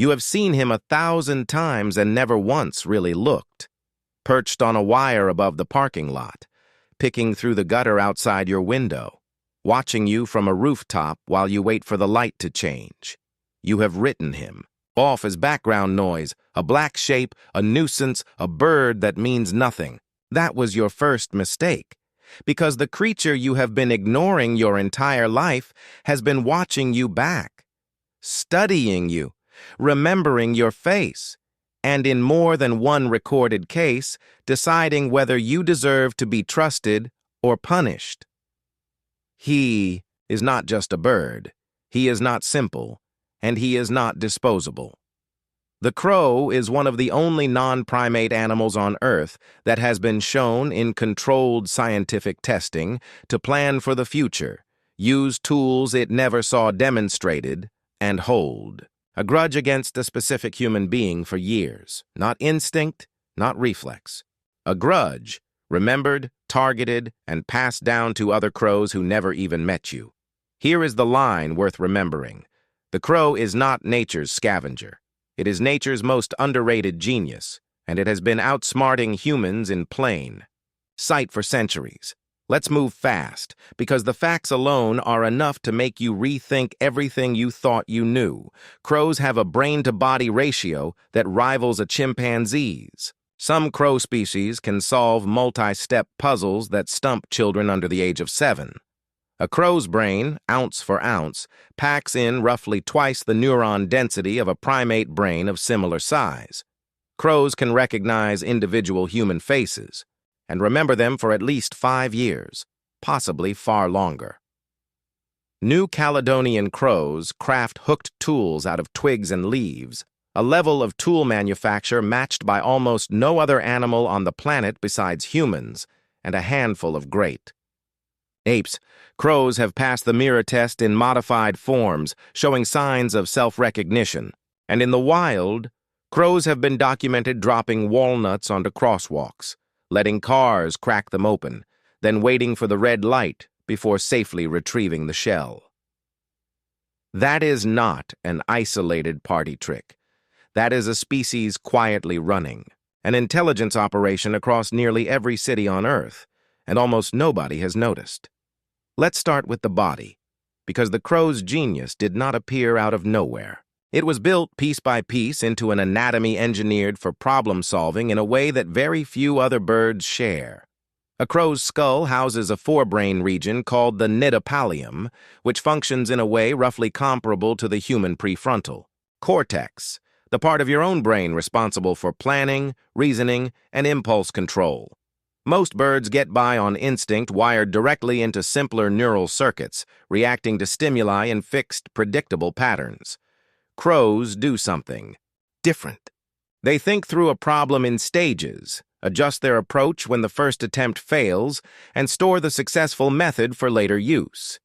You have seen him 1,000 times and never once really looked. Perched on a wire above the parking lot, picking through the gutter outside your window, watching you from a rooftop while you wait for the light to change. You have written him off as background noise, a black shape, a nuisance, a bird that means nothing. That was your first mistake, because the creature you have been ignoring your entire life has been watching you back, studying you, remembering your face, and in more than one recorded case, deciding whether you deserve to be trusted or punished. He is not just a bird. He is not simple, and he is not disposable. The crow is one of the only non-primate animals on Earth that has been shown in controlled scientific testing to plan for the future, use tools it never saw demonstrated, and hold a grudge against a specific human being for years. Not instinct, not reflex. A grudge, remembered, targeted, and passed down to other crows who never even met you. Here is the line worth remembering. The crow is not nature's scavenger. It is nature's most underrated genius, and it has been outsmarting humans in plain sight for centuries. Let's move fast, because the facts alone are enough to make you rethink everything you thought you knew. Crows have a brain-to-body ratio that rivals a chimpanzee's. Some crow species can solve multi-step puzzles that stump children under the age of 7. A crow's brain, ounce for ounce, packs in roughly twice the neuron density of a primate brain of similar size. Crows can recognize individual human faces and remember them for at least 5 years, possibly far longer. New Caledonian crows craft hooked tools out of twigs and leaves, a level of tool manufacture matched by almost no other animal on the planet besides humans, and a handful of great apes. Crows have passed the mirror test in modified forms, showing signs of self-recognition. And in the wild, crows have been documented dropping walnuts onto crosswalks, letting cars crack them open, then waiting for the red light before safely retrieving the shell. That is not an isolated party trick. That is a species quietly running, an intelligence operation across nearly every city on Earth, and almost nobody has noticed. Let's start with the body, because the crow's genius did not appear out of nowhere. It was built piece by piece into an anatomy engineered for problem-solving in a way that very few other birds share. A crow's skull houses a forebrain region called the nidipallium, which functions in a way roughly comparable to the human prefrontal cortex, the part of your own brain responsible for planning, reasoning, and impulse control. Most birds get by on instinct wired directly into simpler neural circuits, reacting to stimuli in fixed, predictable patterns. Crows do something different. They think through a problem in stages, adjust their approach when the first attempt fails, and store the successful method for later use.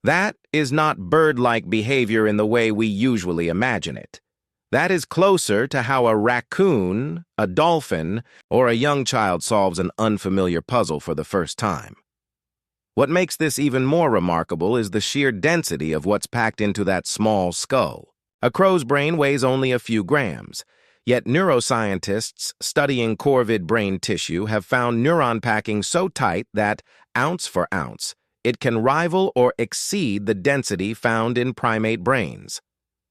That is not bird-like behavior in the way we usually imagine it. That is closer to how a raccoon, a dolphin, or a young child solves an unfamiliar puzzle for the first time. What makes this even more remarkable is the sheer density of what's packed into that small skull. A crow's brain weighs only a few grams, yet neuroscientists studying corvid brain tissue have found neuron packing so tight that, ounce for ounce, it can rival or exceed the density found in primate brains.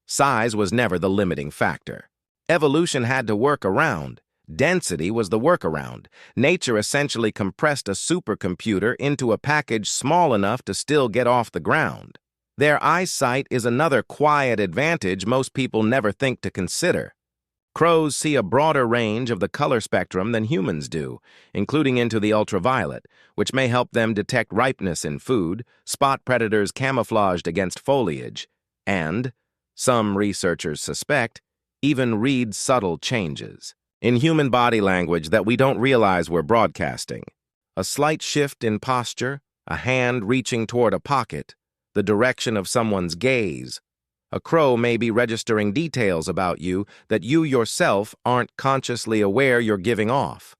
Size was never the limiting factor. Evolution had to work around. Density was the workaround. Nature essentially compressed a supercomputer into a package small enough to still get off the ground. Their eyesight is another quiet advantage most people never think to consider. Crows see a broader range of the color spectrum than humans do, including into the ultraviolet, which may help them detect ripeness in food, spot predators camouflaged against foliage, and, some researchers suspect, even read subtle changes in human body language that we don't realize we're broadcasting. A slight shift in posture, a hand reaching toward a pocket, the direction of someone's gaze. A crow may be registering details about you that you yourself aren't consciously aware you're giving off.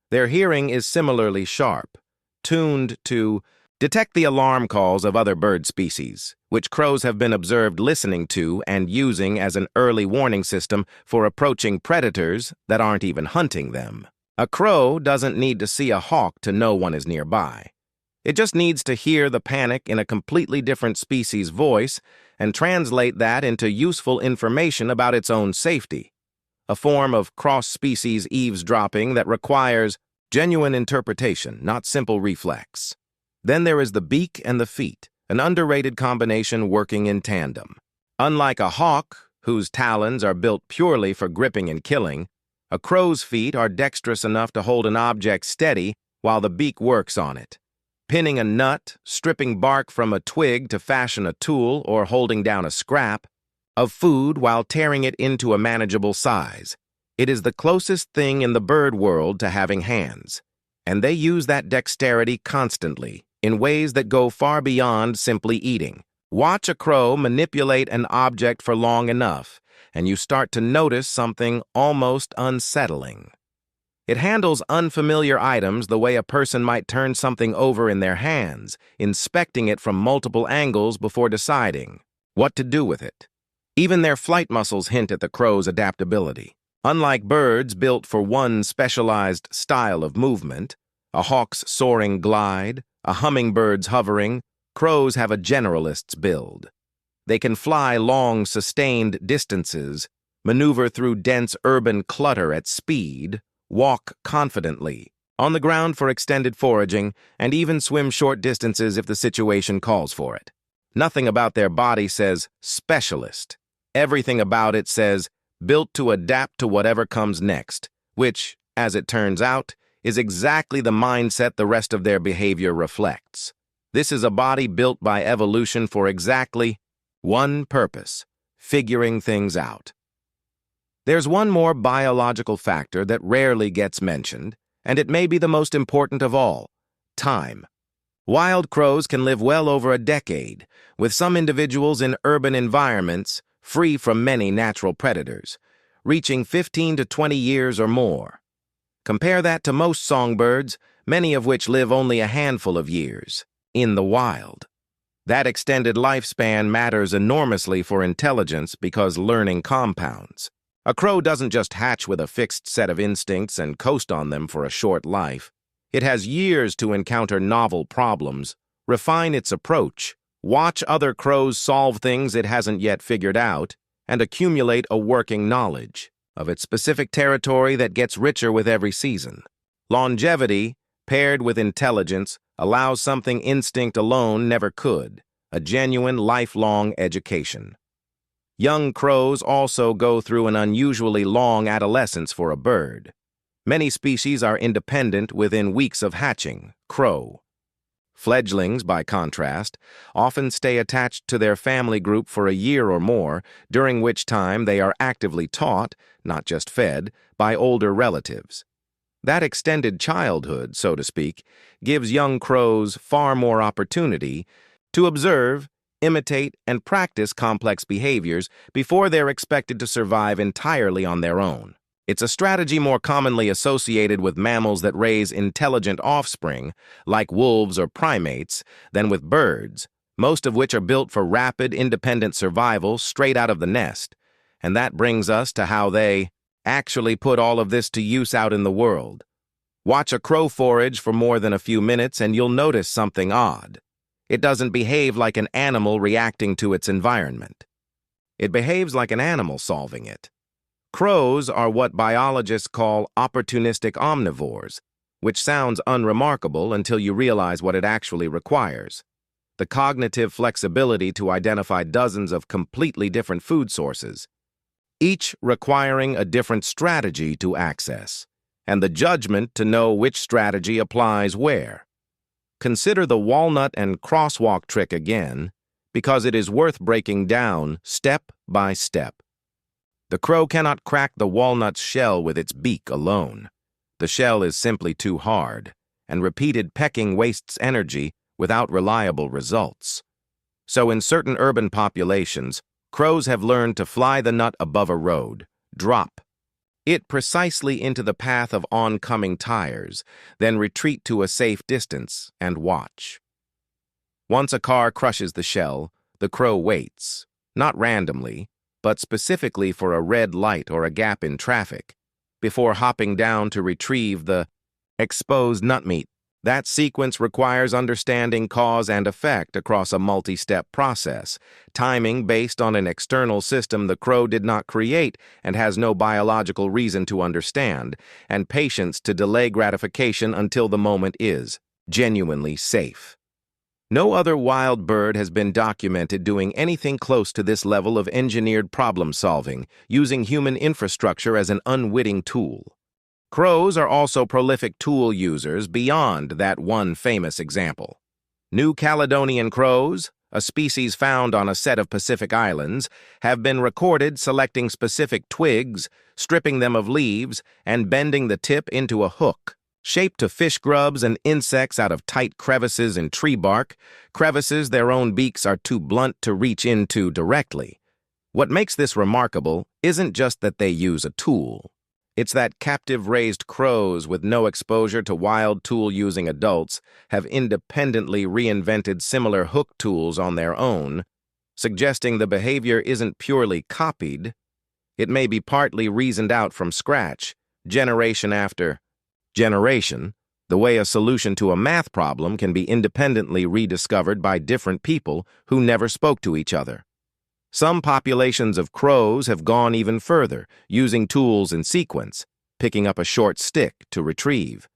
Their hearing is similarly sharp, tuned to Detect the alarm calls of other bird species, which crows have been observed listening to and using as an early warning system for approaching predators that aren't even hunting them. A crow doesn't need to see a hawk to know one is nearby. It just needs to hear the panic in a completely different species' voice and translate that into useful information about its own safety, a form of cross-species eavesdropping that requires genuine interpretation, not simple reflex. Then there is the beak and the feet, an underrated combination working in tandem. Unlike a hawk, whose talons are built purely for gripping and killing, a crow's feet are dexterous enough to hold an object steady while the beak works on it. Pinning a nut, stripping bark from a twig to fashion a tool, or holding down a scrap of food while tearing it into a manageable size. It is the closest thing in the bird world to having hands, and they use that dexterity constantly in ways that go far beyond simply eating. Watch a crow manipulate an object for long enough, and you start to notice something almost unsettling. It handles unfamiliar items the way a person might turn something over in their hands, inspecting it from multiple angles before deciding what to do with it. Even their flight muscles hint at the crow's adaptability. Unlike birds built for one specialized style of movement, a hawk's soaring glide, a hummingbird's hovering, crows have a generalist's build. They can fly long, sustained distances, maneuver through dense urban clutter at speed, walk confidently, on the ground for extended foraging, and even swim short distances if the situation calls for it. Nothing about their body says specialist. Everything about it says built to adapt to whatever comes next, which, as it turns out, is exactly the mindset the rest of their behavior reflects. This is a body built by evolution for exactly one purpose: figuring things out. There's one more biological factor that rarely gets mentioned, and it may be the most important of all: time. Wild crows can live well over a decade, with some individuals in urban environments free from many natural predators, reaching 15 to 20 years or more. Compare that to most songbirds, many of which live only a handful of years in the wild. That extended lifespan matters enormously for intelligence because learning compounds. A crow doesn't just hatch with a fixed set of instincts and coast on them for a short life. It has years to encounter novel problems, refine its approach, watch other crows solve things it hasn't yet figured out, and accumulate a working knowledge of its specific territory that gets richer with every season. Longevity, paired with intelligence, allows something instinct alone never could: a genuine lifelong education. Young crows also go through an unusually long adolescence for a bird. Many species are independent within weeks of hatching, crow. Fledglings, by contrast, often stay attached to their family group for a year or more, during which time they are actively taught, not just fed, by older relatives. That extended childhood, so to speak, gives young crows far more opportunity to observe, imitate, and practice complex behaviors before they're expected to survive entirely on their own. It's a strategy more commonly associated with mammals that raise intelligent offspring, like wolves or primates, than with birds, most of which are built for rapid, independent survival straight out of the nest. And that brings us to how they actually put all of this to use out in the world. Watch a crow forage for more than a few minutes and you'll notice something odd. It doesn't behave like an animal reacting to its environment. It behaves like an animal solving it. Crows are what biologists call opportunistic omnivores, which sounds unremarkable until you realize what it actually requires: the cognitive flexibility to identify dozens of completely different food sources, each requiring a different strategy to access, and the judgment to know which strategy applies where. Consider the walnut and crosswalk trick again, because it is worth breaking down step by step. The crow cannot crack the walnut's shell with its beak alone. The shell is simply too hard, and repeated pecking wastes energy without reliable results. So in certain urban populations, crows have learned to fly the nut above a road, drop it precisely into the path of oncoming tires, then retreat to a safe distance and watch. Once a car crushes the shell, the crow waits, not randomly, but specifically for a red light or a gap in traffic, before hopping down to retrieve the exposed nutmeat. That sequence requires understanding cause and effect across a multi-step process, timing based on an external system the crow did not create and has no biological reason to understand, and patience to delay gratification until the moment is genuinely safe. No other wild bird has been documented doing anything close to this level of engineered problem-solving, using human infrastructure as an unwitting tool. Crows are also prolific tool users beyond that one famous example. New Caledonian crows, a species found on a set of Pacific islands, have been recorded selecting specific twigs, stripping them of leaves, and bending the tip into a hook. Shaped to fish grubs and insects out of tight crevices in tree bark, crevices their own beaks are too blunt to reach into directly. What makes this remarkable isn't just that they use a tool. It's that captive-raised crows with no exposure to wild tool-using adults have independently reinvented similar hook tools on their own, suggesting the behavior isn't purely copied. It may be partly reasoned out from scratch, generation after generation, the way a solution to a math problem can be independently rediscovered by different people who never spoke to each other. Some populations of crows have gone even further, using tools in sequence, picking up a short stick to retrieve,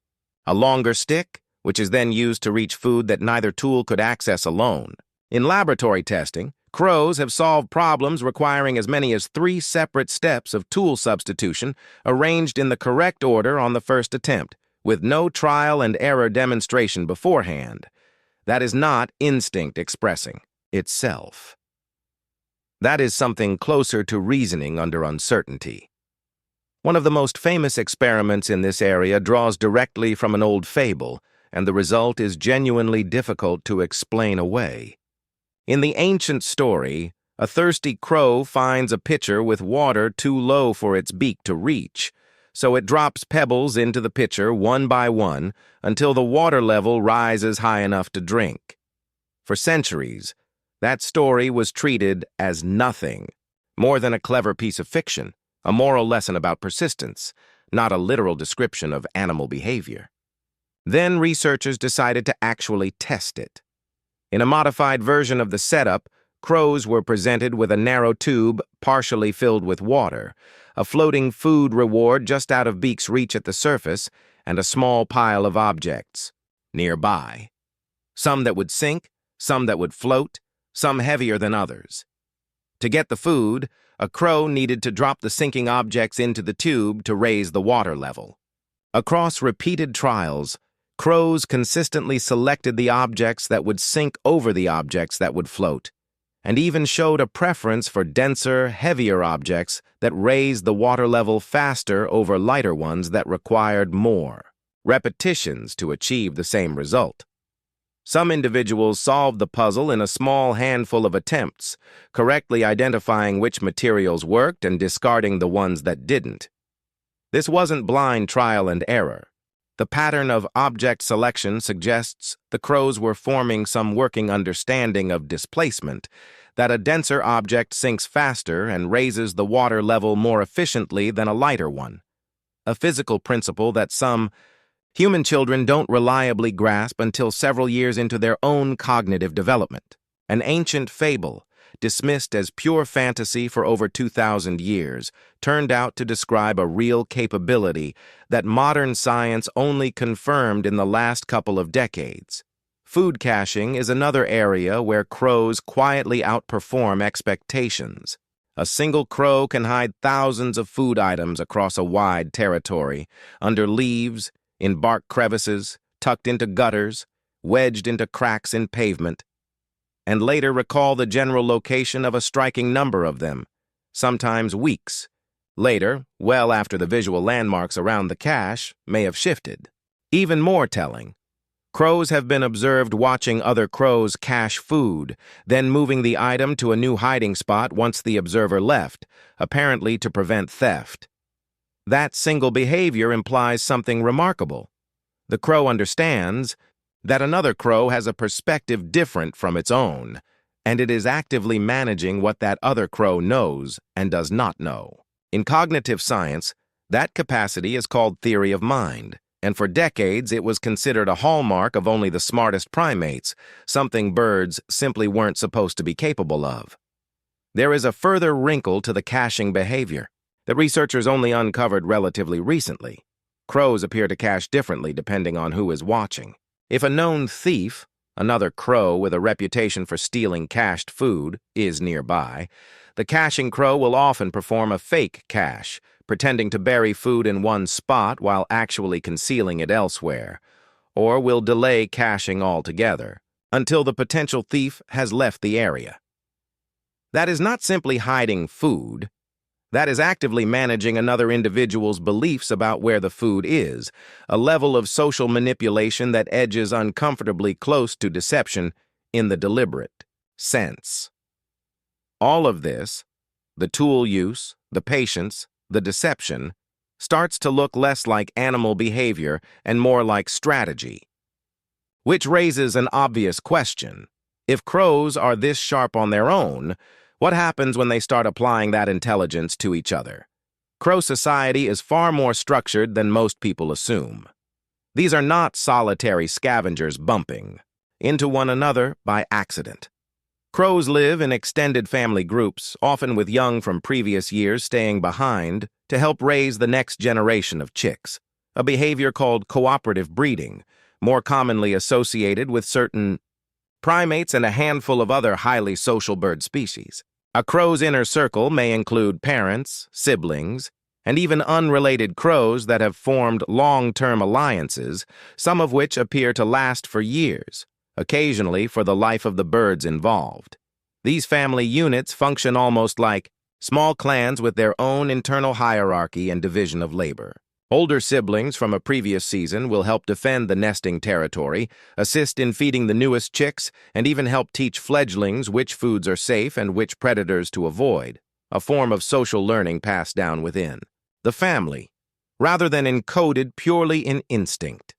a longer stick, which is then used to reach food that neither tool could access alone. In laboratory testing, crows have solved problems requiring as many as 3 separate steps of tool substitution arranged in the correct order on the first attempt, with no trial and error demonstration beforehand. That is not instinct expressing itself. That is something closer to reasoning under uncertainty. One of the most famous experiments in this area draws directly from an old fable, and the result is genuinely difficult to explain away. In the ancient story, a thirsty crow finds a pitcher with water too low for its beak to reach, so it drops pebbles into the pitcher one by one until the water level rises high enough to drink. For centuries, that story was treated as nothing, more than a clever piece of fiction, a moral lesson about persistence, not a literal description of animal behavior. Then researchers decided to actually test it. In a modified version of the setup, crows were presented with a narrow tube partially filled with water, a floating food reward just out of beak's reach at the surface, and a small pile of objects nearby. Some that would sink, some that would float, some heavier than others. To get the food, a crow needed to drop the sinking objects into the tube to raise the water level. Across repeated trials, crows consistently selected the objects that would sink over the objects that would float, and even showed a preference for denser, heavier objects that raised the water level faster over lighter ones that required more repetitions to achieve the same result. Some individuals solved the puzzle in a small handful of attempts, correctly identifying which materials worked and discarding the ones that didn't. This wasn't blind trial and error. The pattern of object selection suggests the crows were forming some working understanding of displacement, that a denser object sinks faster and raises the water level more efficiently than a lighter one, a physical principle that some human children don't reliably grasp until several years into their own cognitive development. An ancient fable, dismissed as pure fantasy for over 2,000 years, turned out to describe a real capability that modern science only confirmed in the last couple of decades. Food caching is another area where crows quietly outperform expectations. A single crow can hide thousands of food items across a wide territory, under leaves, in bark crevices, tucked into gutters, wedged into cracks in pavement, and later recall the general location of a striking number of them, sometimes weeks. Later, well after the visual landmarks around the cache may have shifted. Even more telling, crows have been observed watching other crows cache food, then moving the item to a new hiding spot once the observer left, apparently to prevent theft. That single behavior implies something remarkable. The crow understands that another crow has a perspective different from its own, and it is actively managing what that other crow knows and does not know. In cognitive science, that capacity is called theory of mind, and for decades it was considered a hallmark of only the smartest primates, something birds simply weren't supposed to be capable of. There is a further wrinkle to the caching behavior that researchers only uncovered relatively recently. Crows appear to cache differently depending on who is watching. If a known thief, another crow with a reputation for stealing cached food, is nearby, the caching crow will often perform a fake cache, pretending to bury food in one spot while actually concealing it elsewhere, or will delay caching altogether until the potential thief has left the area. That is not simply hiding food. That is actively managing another individual's beliefs about where the food is, a level of social manipulation that edges uncomfortably close to deception in the deliberate sense. All of this, the tool use, the patience, the deception, starts to look less like animal behavior and more like strategy. Which raises an obvious question. If crows are this sharp on their own, what happens when they start applying that intelligence to each other? Crow society is far more structured than most people assume. These are not solitary scavengers bumping into one another by accident. Crows live in extended family groups, often with young from previous years staying behind to help raise the next generation of chicks, a behavior called cooperative breeding, more commonly associated with certain primates and a handful of other highly social bird species. A crow's inner circle may include parents, siblings, and even unrelated crows that have formed long-term alliances, some of which appear to last for years, occasionally for the life of the birds involved. These family units function almost like small clans with their own internal hierarchy and division of labor. Older siblings from a previous season will help defend the nesting territory, assist in feeding the newest chicks, and even help teach fledglings which foods are safe and which predators to avoid, a form of social learning passed down within the family, rather than encoded purely in instinct.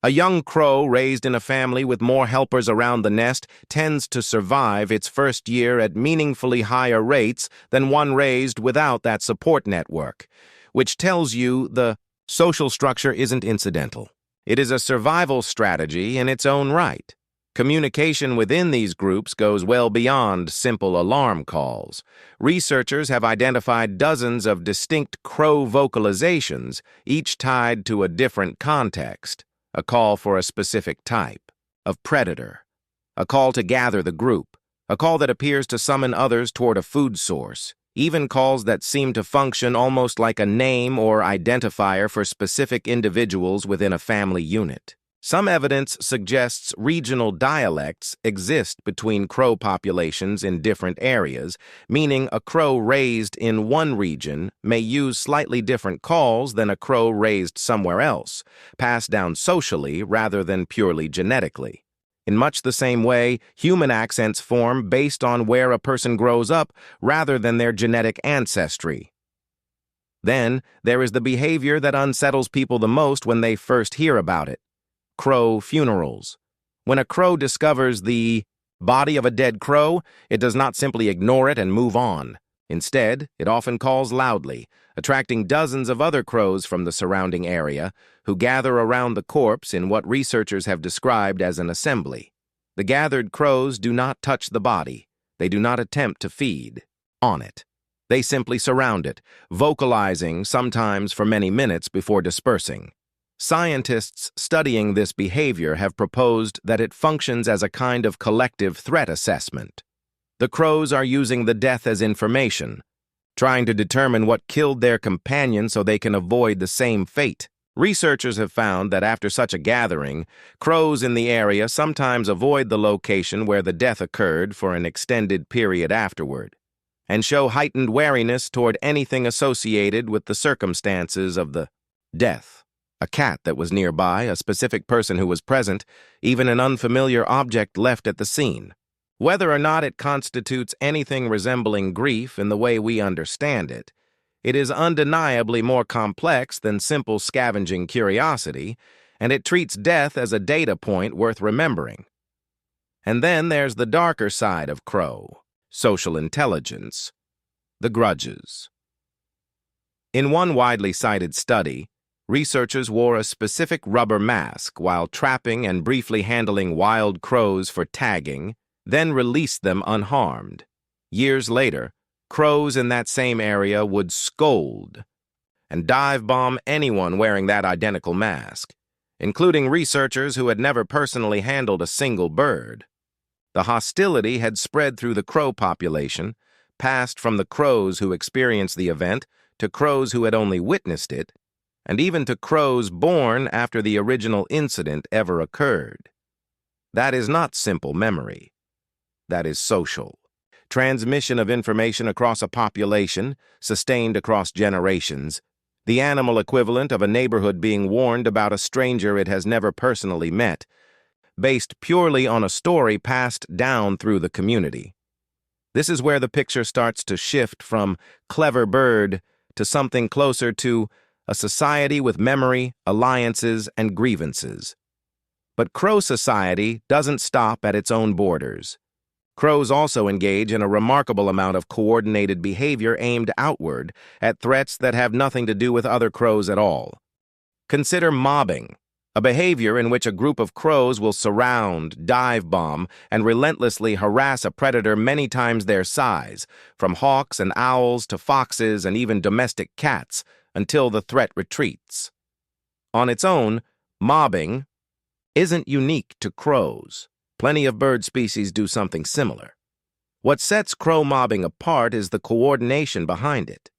A young crow raised in a family with more helpers around the nest tends to survive its first year at meaningfully higher rates than one raised without that support network, which tells you the social structure isn't incidental. It is a survival strategy in its own right. Communication within these groups goes well beyond simple alarm calls. Researchers have identified dozens of distinct crow vocalizations, each tied to a different context, a call for a specific type of predator, a call to gather the group, a call that appears to summon others toward a food source, even calls that seem to function almost like a name or identifier for specific individuals within a family unit. Some evidence suggests regional dialects exist between crow populations in different areas, meaning a crow raised in one region may use slightly different calls than a crow raised somewhere else, passed down socially rather than purely genetically. In much the same way, human accents form based on where a person grows up rather than their genetic ancestry. Then, there is the behavior that unsettles people the most when they first hear about it: crow funerals. When a crow discovers the body of a dead crow, it does not simply ignore it and move on. Instead, it often calls loudly, attracting dozens of other crows from the surrounding area who gather around the corpse in what researchers have described as an assembly. The gathered crows do not touch the body. They do not attempt to feed on it. They simply surround it, vocalizing sometimes for many minutes before dispersing. Scientists studying this behavior have proposed that it functions as a kind of collective threat assessment. The crows are using the death as information, trying to determine what killed their companion so they can avoid the same fate. Researchers have found that after such a gathering, crows in the area sometimes avoid the location where the death occurred for an extended period afterward, and show heightened wariness toward anything associated with the circumstances of the death. A cat that was nearby, a specific person who was present, even an unfamiliar object left at the scene. Whether or not it constitutes anything resembling grief in the way we understand it, it is undeniably more complex than simple scavenging curiosity, and it treats death as a data point worth remembering. And then there's the darker side of crow, social intelligence, the grudges. In one widely cited study, researchers wore a specific rubber mask while trapping and briefly handling wild crows for tagging, then released them unharmed. Years later, crows in that same area would scold and dive-bomb anyone wearing that identical mask, including researchers who had never personally handled a single bird. The hostility had spread through the crow population, passed from the crows who experienced the event to crows who had only witnessed it, and even to crows born after the original incident ever occurred. That is not simple memory. That is social. Transmission of information across a population, sustained across generations, the animal equivalent of a neighborhood being warned about a stranger it has never personally met, based purely on a story passed down through the community. This is where the picture starts to shift from clever bird to something closer to a society with memory, alliances, and grievances. But crow society doesn't stop at its own borders. Crows also engage in a remarkable amount of coordinated behavior aimed outward at threats that have nothing to do with other crows at all. Consider mobbing, a behavior in which a group of crows will surround, dive-bomb, and relentlessly harass a predator many times their size, from hawks and owls to foxes and even domestic cats, until the threat retreats. On its own, mobbing isn't unique to crows. Plenty of bird species do something similar. What sets crow mobbing apart is the coordination behind it.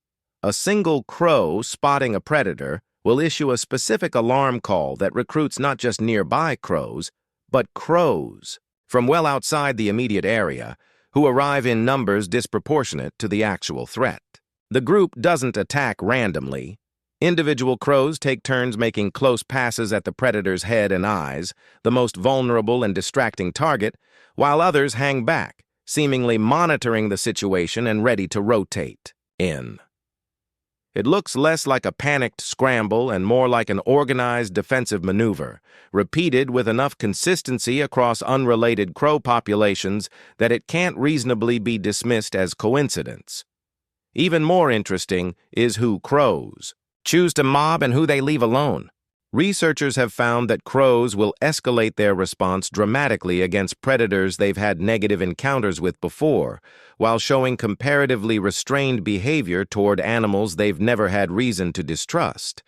A single crow spotting a predator will issue a specific alarm call that recruits not just nearby crows, but crows from well outside the immediate area, who arrive in numbers disproportionate to the actual threat. The group doesn't attack randomly. Individual crows take turns making close passes at the predator's head and eyes, the most vulnerable and distracting target, while others hang back, seemingly monitoring the situation and ready to rotate in. It looks less like a panicked scramble and more like an organized defensive maneuver, repeated with enough consistency across unrelated crow populations that it can't reasonably be dismissed as coincidence. Even more interesting is who crows choose to mob and who they leave alone. Researchers have found that crows will escalate their response dramatically against predators they've had negative encounters with before, while showing comparatively restrained behavior toward animals they've never had reason to distrust,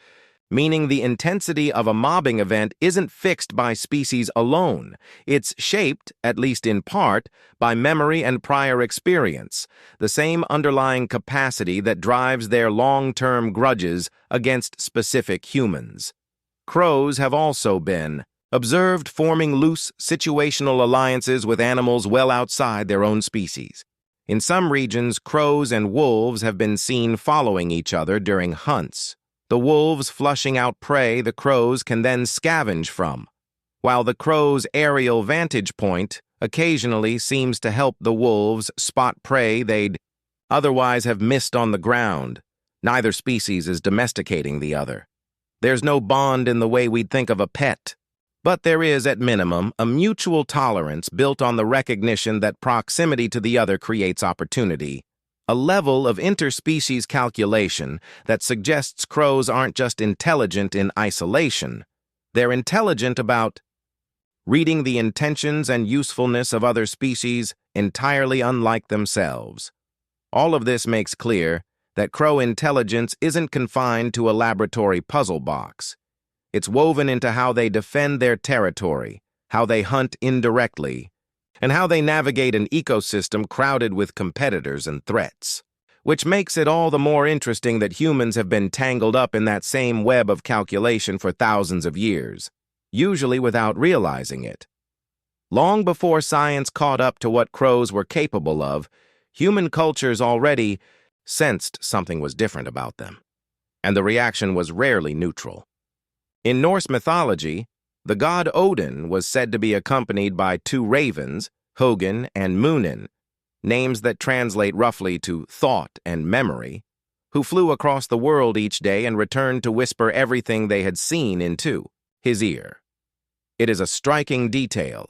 meaning the intensity of a mobbing event isn't fixed by species alone. It's shaped, at least in part, by memory and prior experience, the same underlying capacity that drives their long-term grudges against specific humans. Crows have also been observed forming loose situational alliances with animals well outside their own species. In some regions, crows and wolves have been seen following each other during hunts, the wolves flushing out prey the crows can then scavenge from, while the crow's aerial vantage point occasionally seems to help the wolves spot prey they'd otherwise have missed on the ground. Neither species is domesticating the other. There's no bond in the way we'd think of a pet, but there is, at minimum, a mutual tolerance built on the recognition that proximity to the other creates opportunity, a level of interspecies calculation that suggests crows aren't just intelligent in isolation. They're intelligent about reading the intentions and usefulness of other species entirely unlike themselves. All of this makes clear that crow intelligence isn't confined to a laboratory puzzle box. It's woven into how they defend their territory, how they hunt indirectly, and how they navigate an ecosystem crowded with competitors and threats. Which makes it all the more interesting that humans have been tangled up in that same web of calculation for thousands of years, usually without realizing it. Long before science caught up to what crows were capable of, human cultures already sensed something was different about them, and the reaction was rarely neutral. In Norse mythology, the god Odin was said to be accompanied by two ravens, Hugin and Munin, names that translate roughly to thought and memory, who flew across the world each day and returned to whisper everything they had seen into. his ear. It is a striking detail,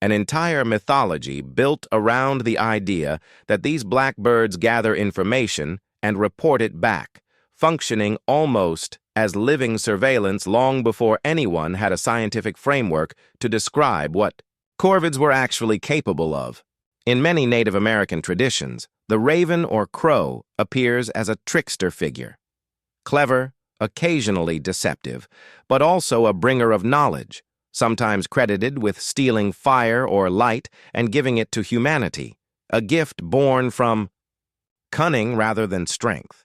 an entire mythology built around the idea that these blackbirds gather information and report it back, functioning almost as living surveillance long before anyone had a scientific framework to describe what corvids were actually capable of. In many Native American traditions, the raven or crow appears as a trickster figure. Clever, occasionally deceptive, but also a bringer of knowledge, sometimes credited with stealing fire or light and giving it to humanity, a gift born from cunning rather than strength.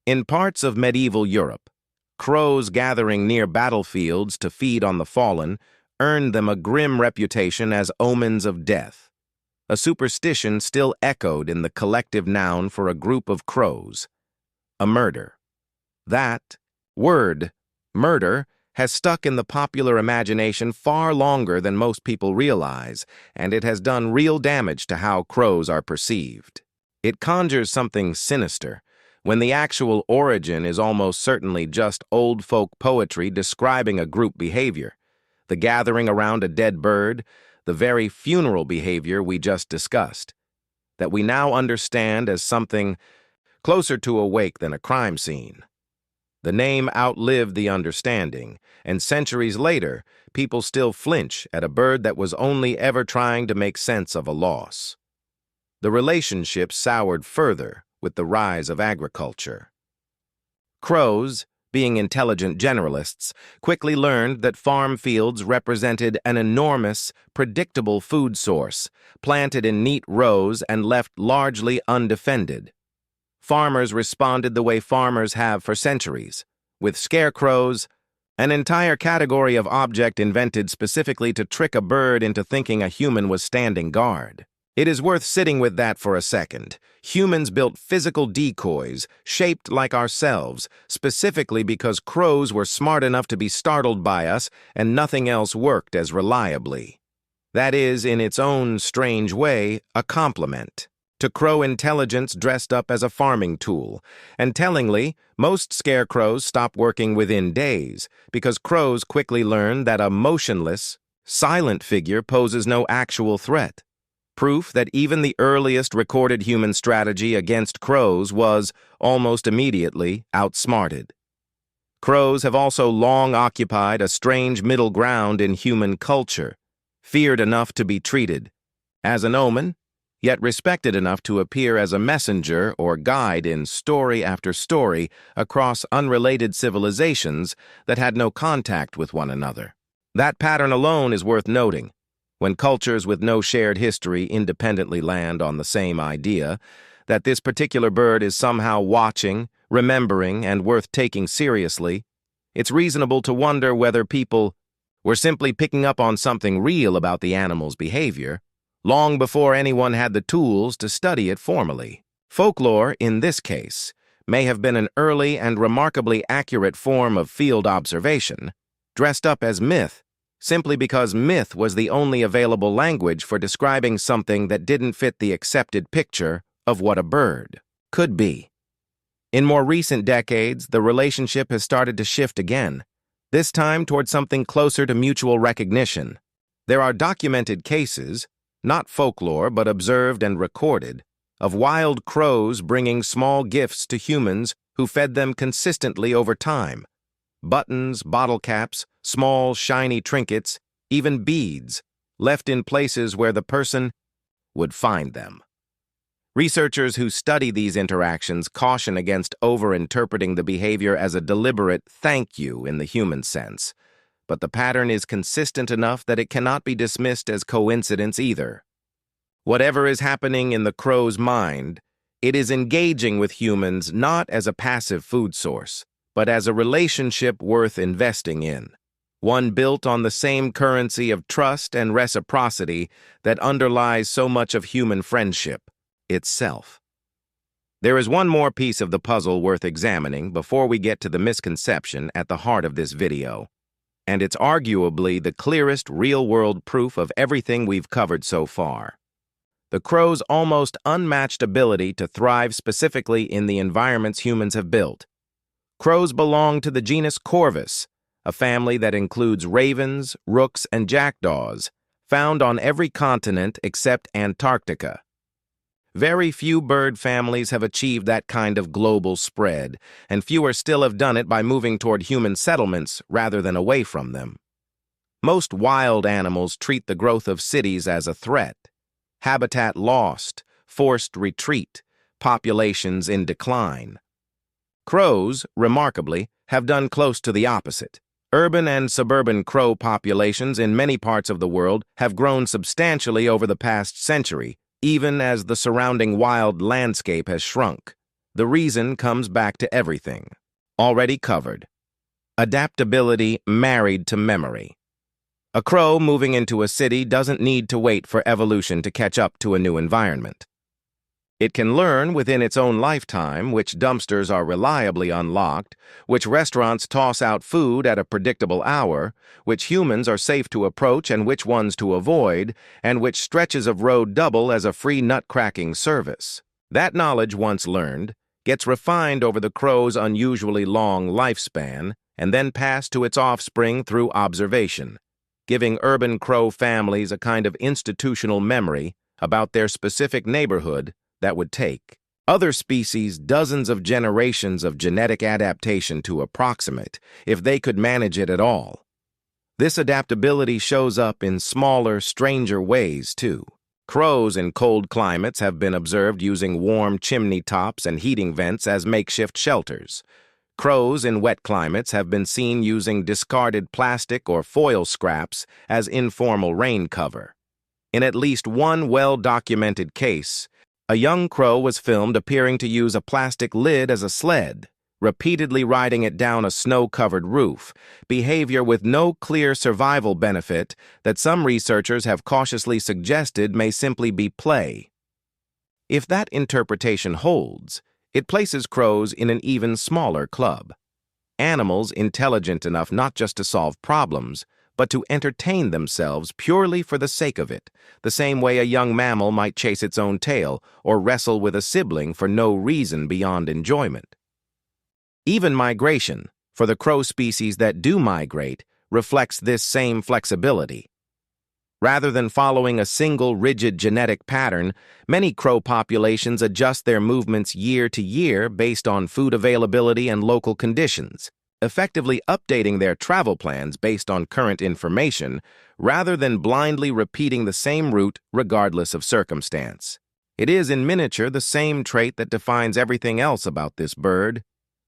In parts of medieval Europe, crows gathering near battlefields to feed on the fallen earned them a grim reputation as omens of death, a superstition still echoed in the collective noun for a group of crows, a murder. That word, murder, has stuck in the popular imagination far longer than most people realize, and it has done real damage to how crows are perceived. It conjures something sinister, when the actual origin is almost certainly just old folk poetry describing a group behavior, the gathering around a dead bird, the very funeral behavior we just discussed, that we now understand as something closer to a wake than a crime scene. The name outlived the understanding, and centuries later, people still flinch at a bird that was only ever trying to make sense of a loss. The relationship soured further with the rise of agriculture. Crows, being intelligent generalists, quickly learned that farm fields represented an enormous, predictable food source, planted in neat rows and left largely undefended. Farmers responded the way farmers have for centuries, with scarecrows, an entire category of object invented specifically to trick a bird into thinking a human was standing guard. It is worth sitting with that for a second. Humans built physical decoys, shaped like ourselves, specifically because crows were smart enough to be startled by us and nothing else worked as reliably. That is, in its own strange way, a compliment to crow intelligence dressed up as a farming tool, and tellingly, most scarecrows stop working within days because crows quickly learn that a motionless, silent figure poses no actual threat. Proof that even the earliest recorded human strategy against crows was, almost immediately, outsmarted. Crows have also long occupied a strange middle ground in human culture, feared enough to be treated as an omen, yet respected enough to appear as a messenger or guide in story after story across unrelated civilizations that had no contact with one another. That pattern alone is worth noting. When cultures with no shared history independently land on the same idea, that this particular bird is somehow watching, remembering, and worth taking seriously, it's reasonable to wonder whether people were simply picking up on something real about the animal's behavior, long before anyone had the tools to study it formally. Folklore, in this case, may have been an early and remarkably accurate form of field observation, dressed up as myth, simply because myth was the only available language for describing something that didn't fit the accepted picture of what a bird could be. In more recent decades, the relationship has started to shift again, this time toward something closer to mutual recognition. There are documented cases, not folklore but observed and recorded, of wild crows bringing small gifts to humans who fed them consistently over time. Buttons, bottle caps, small, shiny trinkets, even beads, left in places where the person would find them. Researchers who study these interactions caution against over-interpreting the behavior as a deliberate thank you in the human sense, but the pattern is consistent enough that it cannot be dismissed as coincidence either. Whatever is happening in the crow's mind, it is engaging with humans not as a passive food source, but as a relationship worth investing in, one built on the same currency of trust and reciprocity that underlies so much of human friendship itself. There is one more piece of the puzzle worth examining before we get to the misconception at the heart of this video, and it's arguably the clearest real-world proof of everything we've covered so far. The crow's almost unmatched ability to thrive specifically in the environments humans have built. Crows belong to the genus Corvus, a family that includes ravens, rooks, and jackdaws, found on every continent except Antarctica. Very few bird families have achieved that kind of global spread, and fewer still have done it by moving toward human settlements rather than away from them. Most wild animals treat the growth of cities as a threat. Habitat lost, forced retreat, populations in decline. Crows, remarkably, have done close to the opposite. Urban and suburban crow populations in many parts of the world have grown substantially over the past century, even as the surrounding wild landscape has shrunk. The reason comes back to everything already covered. Adaptability married to memory. A crow moving into a city doesn't need to wait for evolution to catch up to a new environment. It can learn within its own lifetime which dumpsters are reliably unlocked, which restaurants toss out food at a predictable hour, which humans are safe to approach and which ones to avoid, and which stretches of road double as a free nut-cracking service. That knowledge, once learned, gets refined over the crow's unusually long lifespan and then passed to its offspring through observation, giving urban crow families a kind of institutional memory about their specific neighborhood that would take other species dozens of generations of genetic adaptation to approximate, if they could manage it at all. This adaptability shows up in smaller, stranger ways, too. Crows in cold climates have been observed using warm chimney tops and heating vents as makeshift shelters. Crows in wet climates have been seen using discarded plastic or foil scraps as informal rain cover. In at least one well-documented case, a young crow was filmed appearing to use a plastic lid as a sled, repeatedly riding it down a snow-covered roof, behavior with no clear survival benefit that some researchers have cautiously suggested may simply be play. If that interpretation holds, it places crows in an even smaller club. Animals intelligent enough not just to solve problems, but to entertain themselves purely for the sake of it, the same way a young mammal might chase its own tail or wrestle with a sibling for no reason beyond enjoyment. Even migration, for the crow species that do migrate, reflects this same flexibility. Rather than following a single rigid genetic pattern, many crow populations adjust their movements year to year based on food availability and local conditions, effectively updating their travel plans based on current information rather than blindly repeating the same route regardless of circumstance. It is in miniature the same trait that defines everything else about this bird.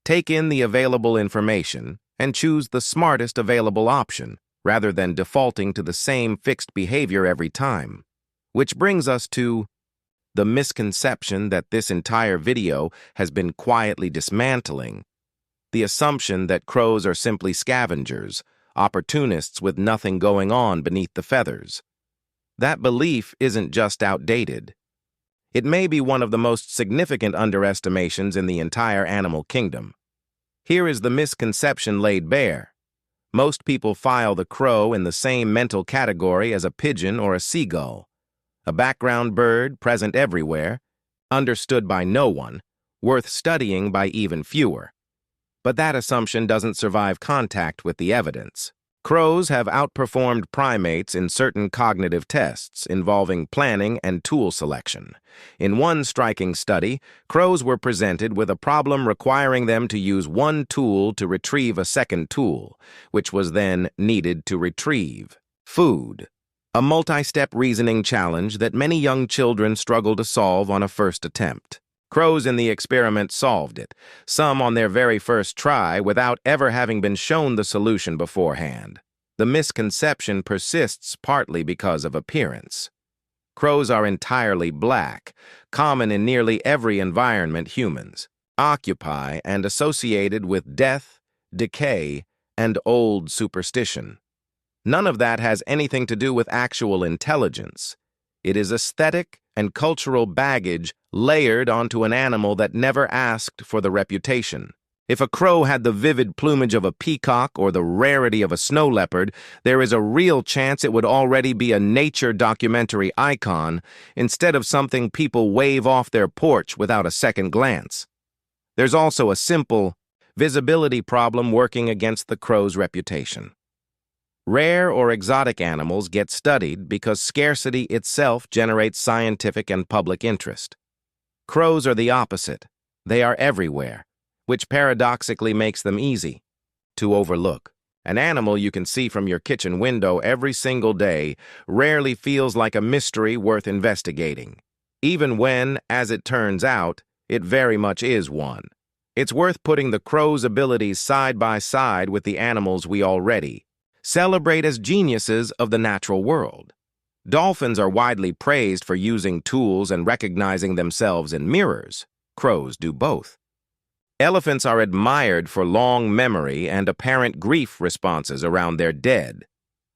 Take in the available information and choose the smartest available option rather than defaulting to the same fixed behavior every time. Which brings us to the misconception that this entire video has been quietly dismantling. The assumption that crows are simply scavengers, opportunists with nothing going on beneath the feathers. That belief isn't just outdated. It may be one of the most significant underestimations in the entire animal kingdom. Here is the misconception laid bare. Most people file the crow in the same mental category as a pigeon or a seagull, a background bird present everywhere, understood by no one, worth studying by even fewer. But that assumption doesn't survive contact with the evidence. Crows have outperformed primates in certain cognitive tests involving planning and tool selection. In one striking study, crows were presented with a problem requiring them to use one tool to retrieve a second tool, which was then needed to retrieve food. A multi-step reasoning challenge that many young children struggle to solve on a first attempt. Crows in the experiment solved it, some on their very first try without ever having been shown the solution beforehand. The misconception persists partly because of appearance. Crows are entirely black, common in nearly every environment humans occupy and associated with death, decay, and old superstition. None of that has anything to do with actual intelligence. It is aesthetic and cultural baggage layered onto an animal that never asked for the reputation. If a crow had the vivid plumage of a peacock or the rarity of a snow leopard, there is a real chance it would already be a nature documentary icon instead of something people wave off their porch without a second glance. There's also a simple, visibility problem working against the crow's reputation. Rare or exotic animals get studied because scarcity itself generates scientific and public interest. Crows are the opposite. They are everywhere, which paradoxically makes them easy to overlook. An animal you can see from your kitchen window every single day rarely feels like a mystery worth investigating, even when, as it turns out, it very much is one. It's worth putting the crow's abilities side by side with the animals we already celebrate as geniuses of the natural world. Dolphins are widely praised for using tools and recognizing themselves in mirrors. Crows do both. Elephants are admired for long memory and apparent grief responses around their dead.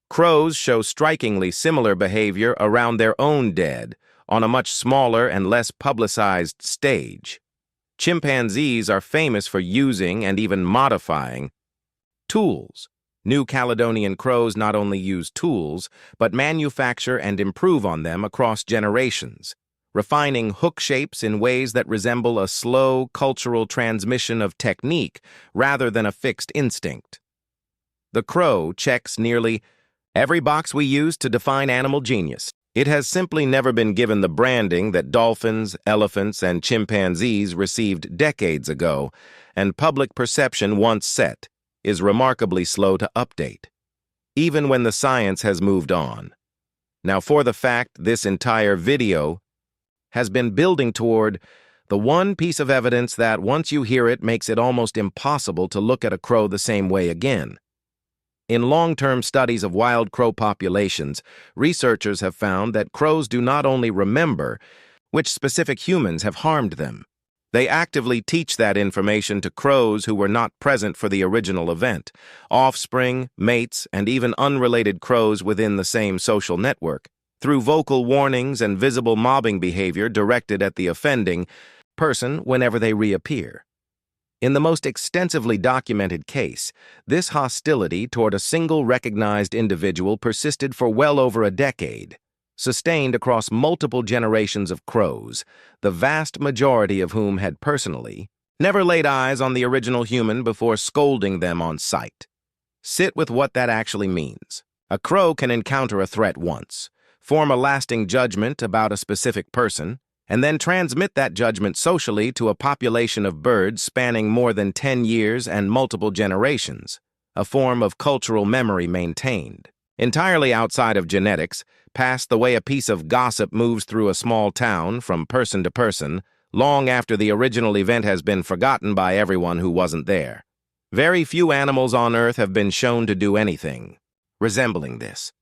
Crows show strikingly similar behavior around their own dead, on a much smaller and less publicized stage. Chimpanzees are famous for using and even modifying tools. New Caledonian crows not only use tools, but manufacture and improve on them across generations, refining hook shapes in ways that resemble a slow cultural transmission of technique rather than a fixed instinct. The crow checks nearly every box we use to define animal genius. It has simply never been given the branding that dolphins, elephants, and chimpanzees received decades ago, and public perception once set is remarkably slow to update, even when the science has moved on. Now, for the fact this entire video has been building toward the one piece of evidence that, once you hear it, makes it almost impossible to look at a crow the same way again. In long-term studies of wild crow populations, researchers have found that crows do not only remember which specific humans have harmed them, they actively teach that information to crows who were not present for the original event, offspring, mates, and even unrelated crows within the same social network, through vocal warnings and visible mobbing behavior directed at the offending person whenever they reappear. In the most extensively documented case, this hostility toward a single recognized individual persisted for well over a decade, sustained across multiple generations of crows, the vast majority of whom had personally never laid eyes on the original human before scolding them on sight. Sit with what that actually means. A crow can encounter a threat once, form a lasting judgment about a specific person, and then transmit that judgment socially to a population of birds spanning more than 10 years and multiple generations, a form of cultural memory maintained. Entirely outside of genetics, past the way a piece of gossip moves through a small town from person to person, long after the original event has been forgotten by everyone who wasn't there. Very few animals on Earth have been shown to do anything resembling this.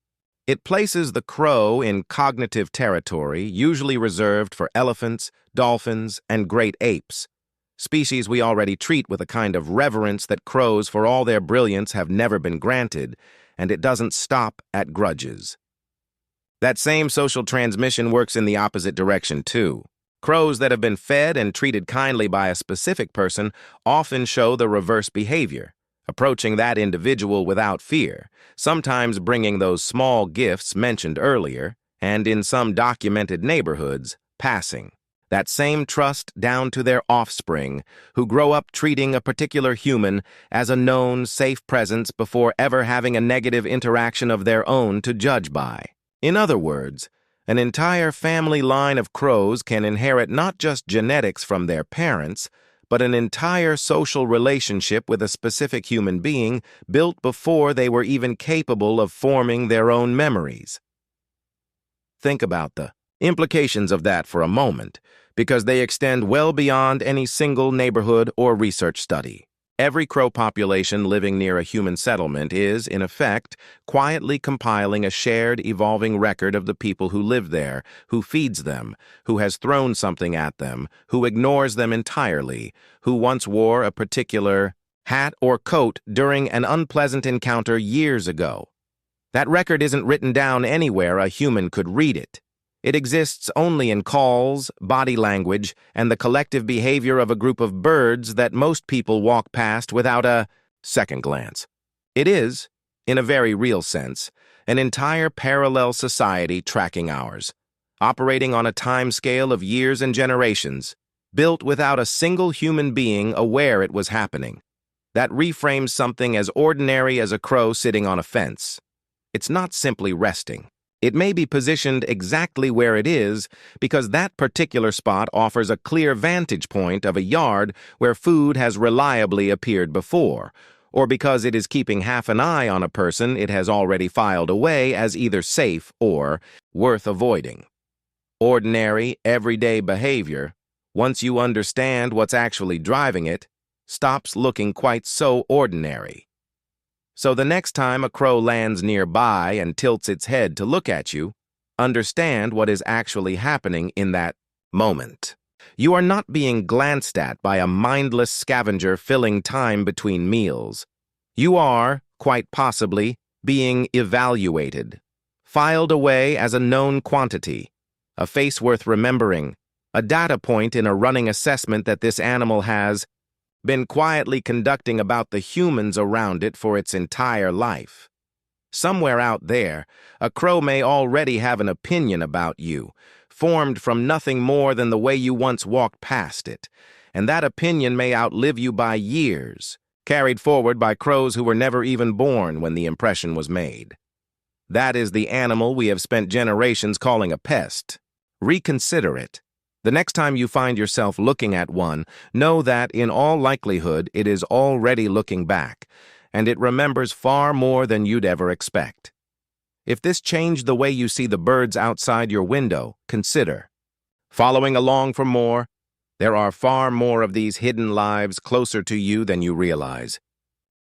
It places the crow in cognitive territory usually reserved for elephants, dolphins, and great apes, species we already treat with a kind of reverence that crows, for all their brilliance, have never been granted, and it doesn't stop at grudges. That same social transmission works in the opposite direction, too. Crows that have been fed and treated kindly by a specific person often show the reverse behavior, approaching that individual without fear, sometimes bringing those small gifts mentioned earlier, and in some documented neighborhoods, passing that same trust down to their offspring, who grow up treating a particular human as a known, safe presence before ever having a negative interaction of their own to judge by. In other words, an entire family line of crows can inherit not just genetics from their parents, but an entire social relationship with a specific human being built before they were even capable of forming their own memories. Think about the implications of that for a moment, because they extend well beyond any single neighborhood or research study. Every crow population living near a human settlement is, in effect, quietly compiling a shared, evolving record of the people who live there, who feeds them, who has thrown something at them, who ignores them entirely, who once wore a particular hat or coat during an unpleasant encounter years ago. That record isn't written down anywhere a human could read it. It exists only in calls, body language, and the collective behavior of a group of birds that most people walk past without a second glance. It is, in a very real sense, an entire parallel society tracking ours, operating on a time scale of years and generations, built without a single human being aware it was happening. That reframes something as ordinary as a crow sitting on a fence. It's not simply resting. It may be positioned exactly where it is because that particular spot offers a clear vantage point of a yard where food has reliably appeared before, or because it is keeping half an eye on a person it has already filed away as either safe or worth avoiding. Ordinary, everyday behavior, once you understand what's actually driving it, stops looking quite so ordinary. So the next time a crow lands nearby and tilts its head to look at you, understand what is actually happening in that moment. You are not being glanced at by a mindless scavenger filling time between meals. You are, quite possibly, being evaluated, filed away as a known quantity, a face worth remembering, a data point in a running assessment that this animal has been quietly conducting about the humans around it for its entire life. Somewhere out there, a crow may already have an opinion about you, formed from nothing more than the way you once walked past it, and that opinion may outlive you by years, carried forward by crows who were never even born when the impression was made. That is the animal we have spent generations calling a pest. Reconsider it. The next time you find yourself looking at one, know that, in all likelihood, it is already looking back, and it remembers far more than you'd ever expect. If this changed the way you see the birds outside your window, consider. Following along for more, there are far more of these hidden lives closer to you than you realize.